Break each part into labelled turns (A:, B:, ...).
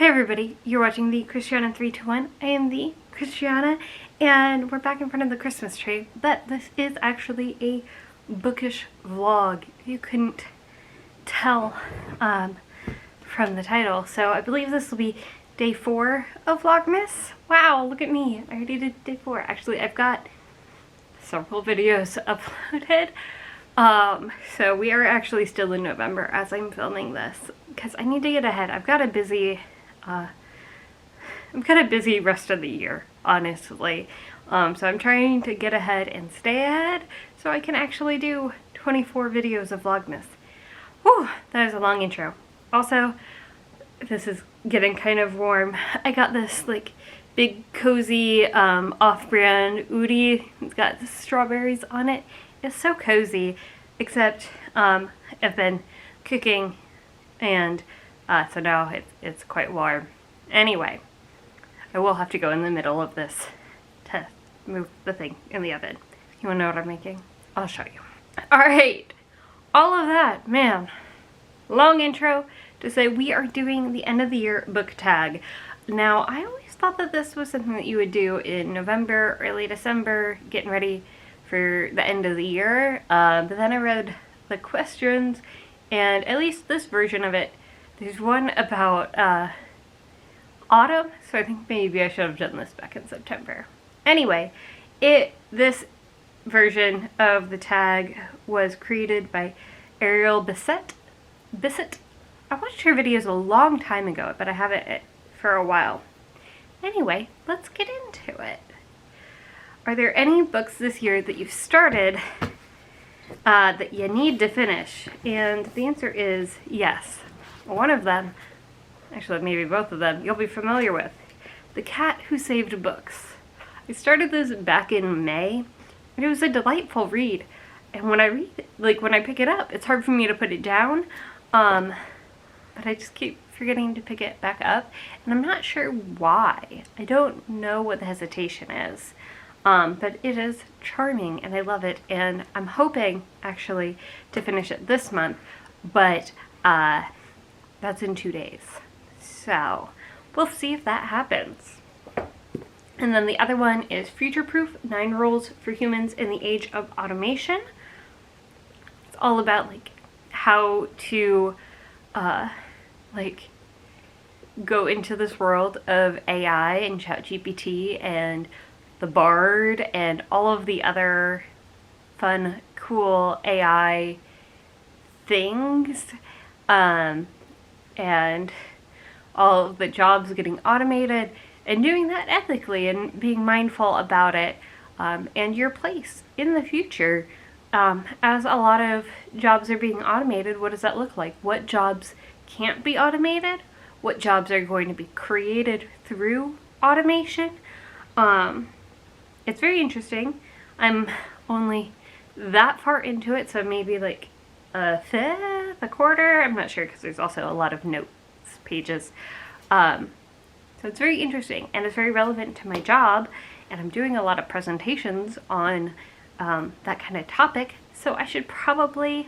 A: Hey everybody, you're watching the Christiana 321. I am the Christiana, and we're back in front of the Christmas tree, but this is actually a bookish vlog, if you couldn't tell from the title. So I believe this will be day 4 of Vlogmas. Wow, look at me, I already did day 4. Actually, I've got several videos uploaded. So we are actually still in November as I'm filming this, because I need to get ahead. I've got a busy rest of the year, honestly. So I'm trying to get ahead and stay ahead so I can actually do 24 videos of Vlogmas. Whew, that is a long intro. Also, this is getting kind of warm. I got this like big cozy off-brand Udi. It's got strawberries on it. It's so cozy, except I've been cooking and so now it's quite warm. Anyway, I will have to go in the middle of this to move the thing in the oven. You wanna know what I'm making? I'll show you. Alright, all of that, man. Long intro to say we are doing the end of the year book tag. Now, I always thought that this was something that you would do in November, early December, getting ready for the end of the year. But then I read the questions, and at least this version of it, there's one about autumn, so I think maybe I should have done this back in September. Anyway, this version of the tag was created by Ariel Bissett. I watched her videos a long time ago, but I haven't for a while. Anyway, let's get into it. Are there any books this year that you've started that you need to finish? And the answer is yes. One of them, actually maybe both of them, you'll be familiar with. The Cat Who Saved Books. I started this back in May, and it was a delightful read. And when I read it, like when I pick it up, it's hard for me to put it down. But I just keep forgetting to pick it back up, and I'm not sure why. I don't know what the hesitation is. But it is charming and I love it, and I'm hoping actually to finish it this month, but that's in 2 days. So we'll see if that happens. And then the other one is Future Proof: 9 Rules for Humans in the Age of Automation. It's all about like how to like go into this world of AI and ChatGPT and the Bard and all of the other fun, cool AI things, and all of the jobs getting automated, and doing that ethically and being mindful about it, and your place in the future. As a lot of jobs are being automated, what does that look like? What jobs can't be automated? What jobs are going to be created through automation? It's very interesting. I'm only that far into it, so maybe like a fifth, a quarter, I'm not sure, because there's also a lot of notes pages. So it's very interesting, and it's very relevant to my job, and I'm doing a lot of presentations on that kind of topic, so I should probably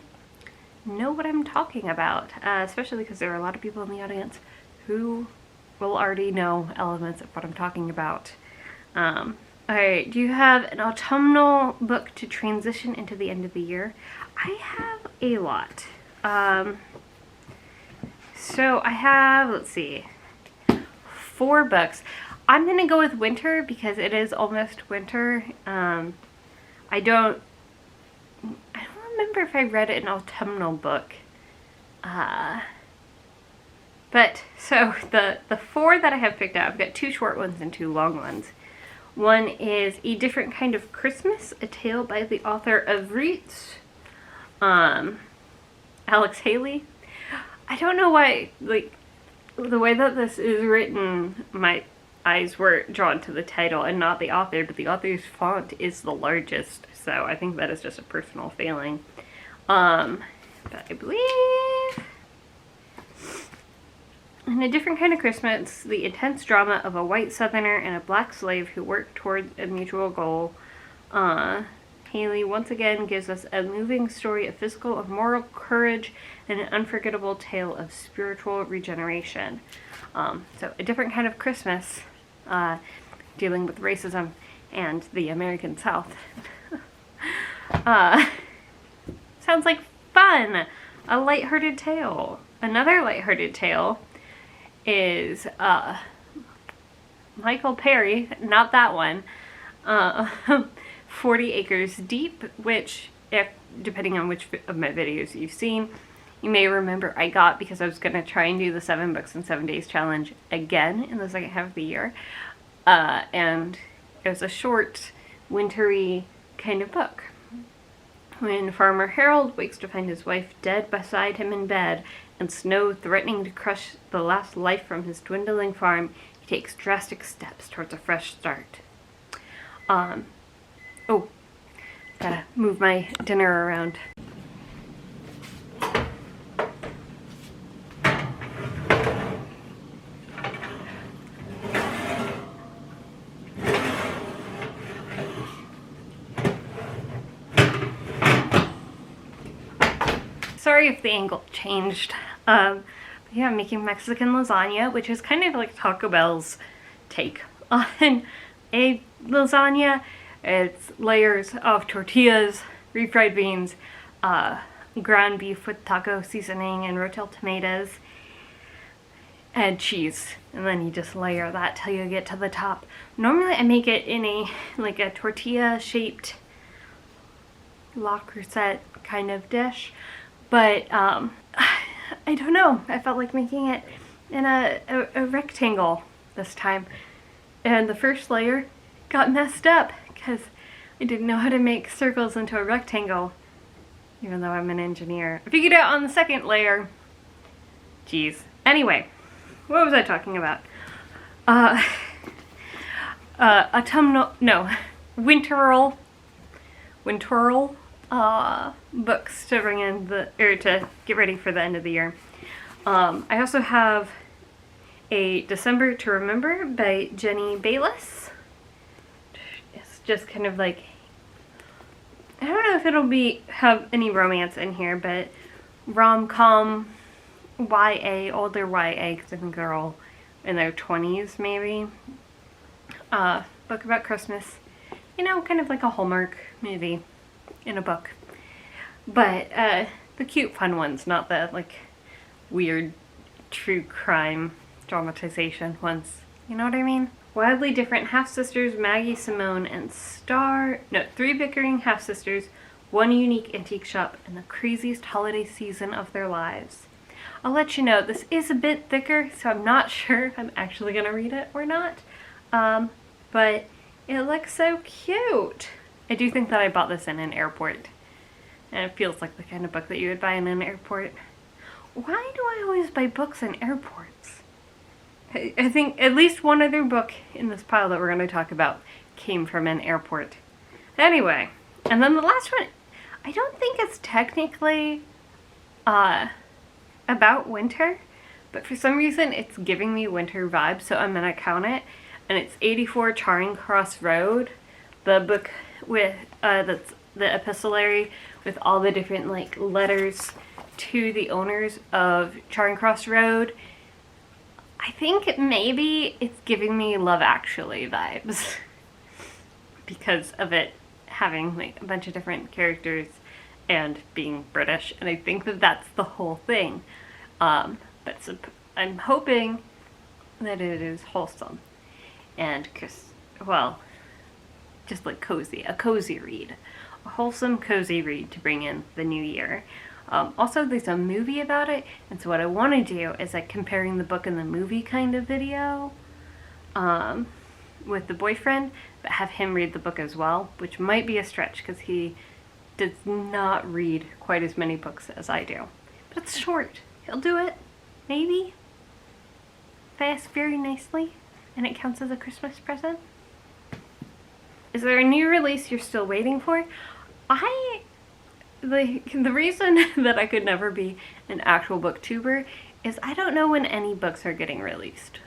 A: know what I'm talking about, especially because there are a lot of people in the audience who will already know elements of what I'm talking about. Alright, do you have an autumnal book to transition into the end of the year? I have a lot. So I have, let's see, 4 books. I'm gonna go with winter because it is almost winter. I don't remember if I read an autumnal book. But so the 4 that I have picked out, I've got 2 short ones and 2 long ones. One is A Different Kind of Christmas, a tale by the author of Roots, Alex Haley. I don't know why, like, the way that this is written, my eyes were drawn to the title and not the author, but the author's font is the largest, so I think that is just a personal failing. But I believe In A Different Kind of Christmas, the intense drama of a white southerner and a black slave who work towards a mutual goal. Haley once again gives us a moving story of physical and moral courage and an unforgettable tale of spiritual regeneration. So a different kind of Christmas, dealing with racism and the American South. Sounds like fun! A lighthearted tale. Another lighthearted tale is Michael Perry, not that one, 40 Acres Deep, which, if depending on which of my videos you've seen, you may remember I got because I was going to try and do the 7 books in 7 days challenge again in the second half of the year. And it was a short, wintry kind of book. When Farmer Harold wakes to find his wife dead beside him in bed and snow threatening to crush the last life from his dwindling farm, he takes drastic steps towards a fresh start. Oh, gotta move my dinner around. Sorry if the angle changed. Yeah, I'm making Mexican lasagna, which is kind of like Taco Bell's take on a lasagna. It's layers of tortillas, refried beans, ground beef with taco seasoning and Rotel tomatoes, and cheese. And then you just layer that till you get to the top. Normally I make it in a tortilla shaped La Crusette kind of dish. But, I don't know. I felt like making it in a rectangle this time. And the first layer got messed up because I didn't know how to make circles into a rectangle, even though I'm an engineer. I figured it out on the second layer. Jeez. Anyway, what was I talking about? Winterl books to bring in to get ready for the end of the year. I also have a December to Remember by Jenny Bayless. It's just kind of like, I don't know if it'll have any romance in here, but rom-com, YA, older YA, because I think they're all in their 20s maybe. Book about Christmas. You know, kind of like a Hallmark movie in a book. But the cute fun ones, not the like weird true crime dramatization ones. You know what I mean? Wildly different half-sisters Maggie, Simone, and three bickering half-sisters, one unique antique shop, and the craziest holiday season of their lives. I'll let you know, this is a bit thicker, so I'm not sure if I'm actually gonna read it or not. But it looks so cute. I do think that I bought this in an airport. And it feels like the kind of book that you would buy in an airport. Why do I always buy books in airports? I think at least one other book in this pile that we're going to talk about came from an airport. Anyway, and then the last one, I don't think it's technically about winter, but for some reason it's giving me winter vibes, so I'm going to count it. And it's 84 Charing Cross Road, the book with that's the epistolary with all the different like letters to the owners of Charing Cross Road. I think maybe it's giving me Love Actually vibes because of it having like a bunch of different characters and being British, and I think that that's the whole thing. But I'm hoping that it is wholesome and just like a cozy read. A wholesome, cozy read to bring in the new year. Also, there's a movie about it, and so what I want to do is like comparing the book and the movie kind of video with the boyfriend, but have him read the book as well, which might be a stretch because he does not read quite as many books as I do. But it's short. He'll do it. Maybe. Fast very nicely, and it counts as a Christmas present. Is there a new release you're still waiting for? The reason that I could never be an actual booktuber is I don't know when any books are getting released.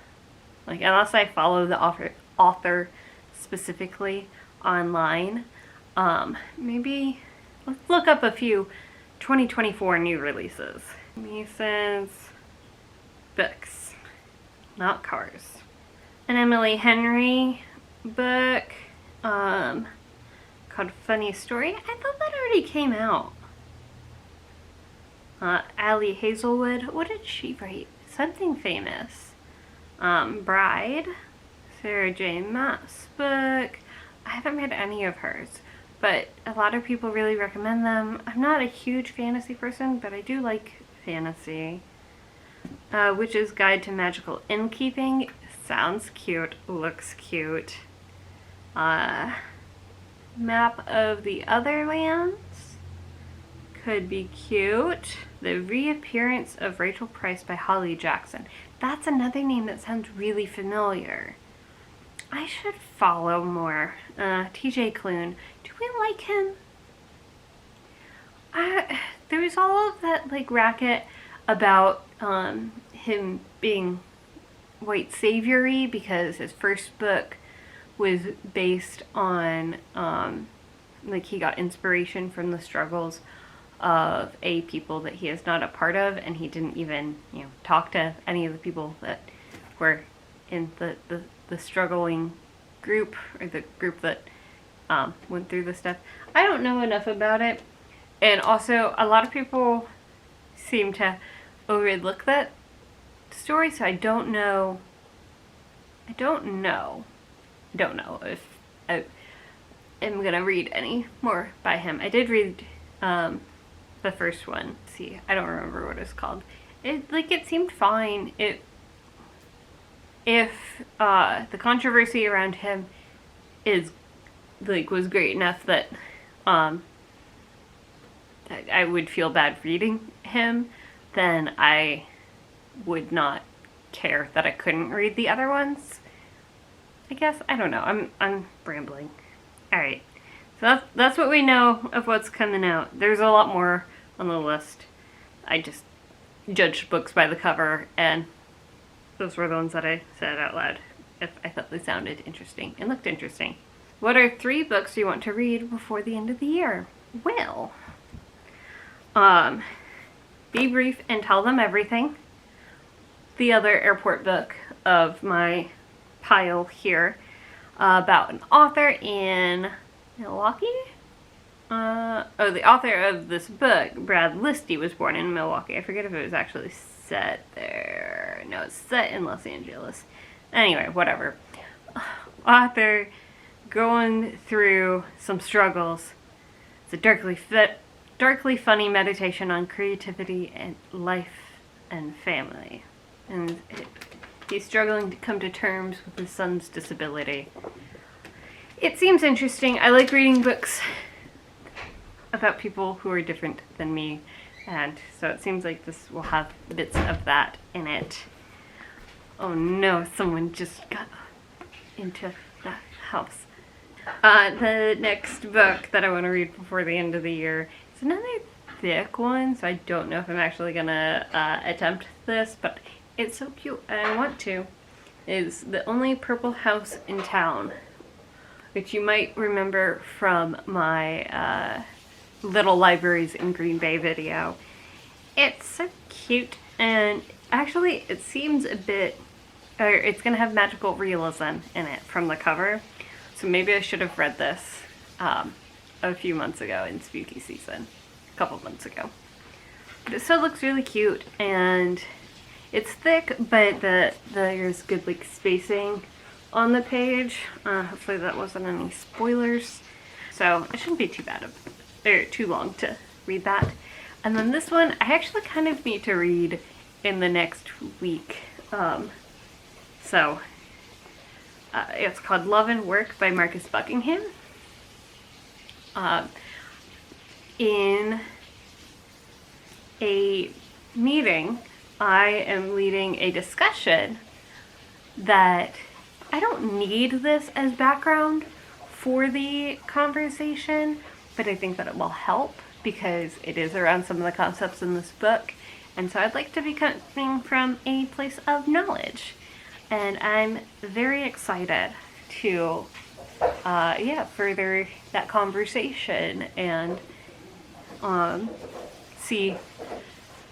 A: Like, unless I follow the author specifically online, Maybe let's look up a few 2024 new releases. Mason's books, not cars. An Emily Henry book called Funny Story. I thought that already came out. Allie Hazelwood. What did she write? Something famous. Bride. Sarah J. Maas book. I haven't read any of hers, but a lot of people really recommend them. I'm not a huge fantasy person, but I do like fantasy. Witch's Guide to Magical Innkeeping. Sounds cute. Looks cute. Map of the Other Lands. Could be cute. The Reappearance of Rachel Price by Holly Jackson. That's another name that sounds really familiar. I should follow more. TJ Klune. Do we like him? There was all of that like racket about him being white saviory because his first book was based on like he got inspiration from the struggles of a people that he is not a part of, and he didn't even, you know, talk to any of the people that were in the struggling group, or the group that went through this stuff. I don't know enough about it, and also a lot of people seem to overlook that story, so I don't know if I am gonna read any more by him. I did read the first one. Let's see, I don't remember what it's called. It seemed fine. If the controversy around him was great enough that I would feel bad reading him, then I would not care that I couldn't read the other ones. I guess, I don't know, I'm rambling. Alright, so that's what we know of what's coming out. There's a lot more on the list. I just judged books by the cover, and those were the ones that I said out loud if I thought they sounded interesting and looked interesting. What are 3 books you want to read before the end of the year? Well, Be Brief and Tell Them Everything. The other airport book of my pile here, about an author in Milwaukee. The author of this book, Brad Listy, was born in Milwaukee. I forget if it was actually set there. No, it's set in Los Angeles. Anyway, whatever. Author going through some struggles. It's a darkly funny meditation on creativity and life and family. And he's struggling to come to terms with his son's disability. It seems interesting. I like reading books about people who are different than me, and so it seems like this will have bits of that in it. Oh no, someone just got into the house. The next book that I want to read before the end of the year is another thick one, so I don't know if I'm actually gonna attempt this, but it's so cute and I want to. Is The Only Purple House in Town, which you might remember from my Little Libraries in Green Bay video. It's so cute, and actually it seems a bit, or it's gonna have magical realism in it from the cover, so maybe I should have read this a few months ago in spooky season, a couple months ago. But it still looks really cute, and it's thick, but there's good like spacing on the page. Hopefully that wasn't any spoilers, so it shouldn't be too bad or too long to read that. And then this one I actually kind of need to read in the next week. It's called Love and Work by Marcus Buckingham. In a meeting, I am leading a discussion that I don't need this as background for the conversation, but I think that it will help because it is around some of the concepts in this book, and so I'd like to be coming from a place of knowledge, and I'm very excited to yeah, further that conversation and see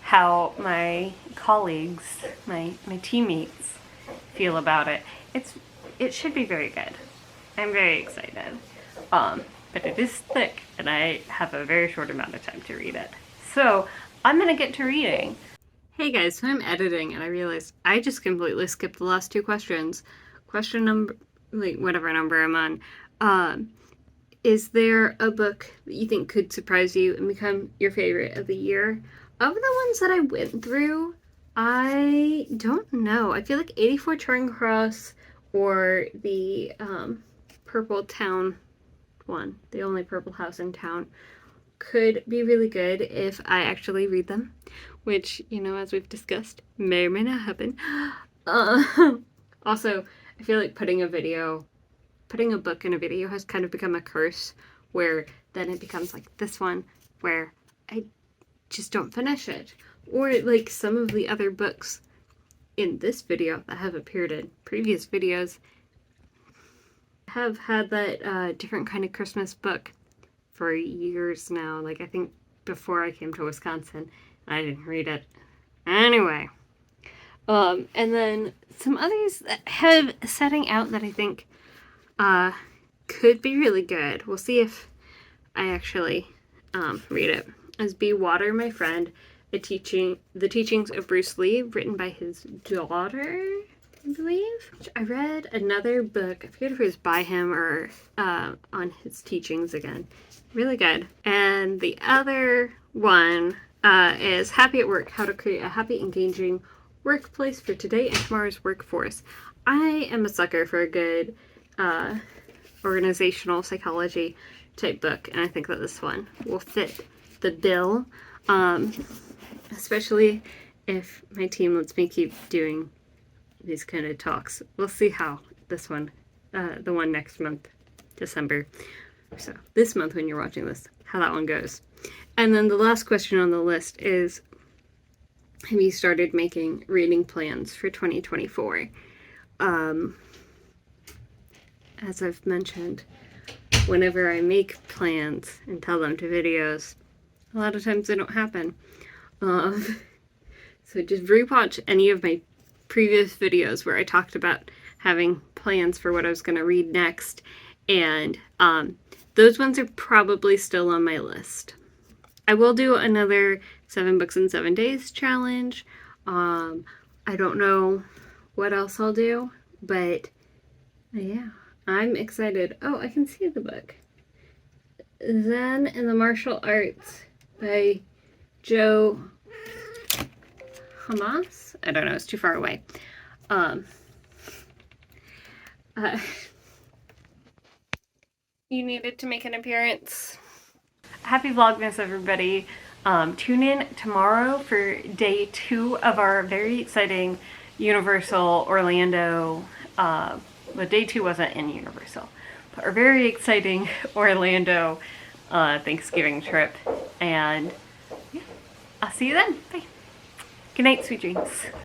A: how my colleagues, my teammates feel about it. It should be very good. I'm very excited. But it is thick and I have a very short amount of time to read it. So I'm gonna get to reading. Hey guys, so I'm editing and I realized I just completely skipped the last two questions. Question number, like whatever number I'm on. Is there a book that you think could surprise you and become your favorite of the year? Of the ones that I went through, I don't know. I feel like 84 Charing Cross or the Purple Town one, the only purple house in town, could be really good if I actually read them, which, you know, as we've discussed, may or may not happen. Also, I feel like putting a book in a video has kind of become a curse, where then it becomes like this one, where I just don't finish it. Or like some of the other books in this video that have appeared in previous videos have had that different kind of Christmas book for years now. Like I think before I came to Wisconsin, I didn't read it. Anyway. And then some others that have setting out that I think could be really good. We'll see if I actually read it. As Be Water, My Friend, the Teachings of Bruce Lee, written by his daughter, I believe. I read another book, I forget if it was by him or on his teachings again. Really good. And the other one is Happy at Work, How to Create a Happy, Engaging Workplace for Today and Tomorrow's Workforce. I am a sucker for a good organizational psychology type book, and I think that this one will fit the bill, especially if my team lets me keep doing these kind of talks. We'll see how this one, the one next month, December, so this month when you're watching this, how that one goes. And then the last question on the list is, have you started making reading plans for 2024? As I've mentioned, whenever I make plans and tell them to videos, a lot of times they don't happen. So just rewatch any of my previous videos where I talked about having plans for what I was going to read next, and those ones are probably still on my list. I will do another 7 books in 7 days challenge. I don't know what else I'll do, but yeah, I'm excited. Oh, I can see the book. Zen and the Martial Arts by Joe Hamas? I don't know, it's too far away. You needed to make an appearance. Happy Vlogmas, everybody. Tune in tomorrow for day 2 of our very exciting Universal Orlando, well, day 2 wasn't in Universal, but our very exciting Orlando Thanksgiving trip. And yeah, I'll see you then. Bye. Good night, sweet dreams.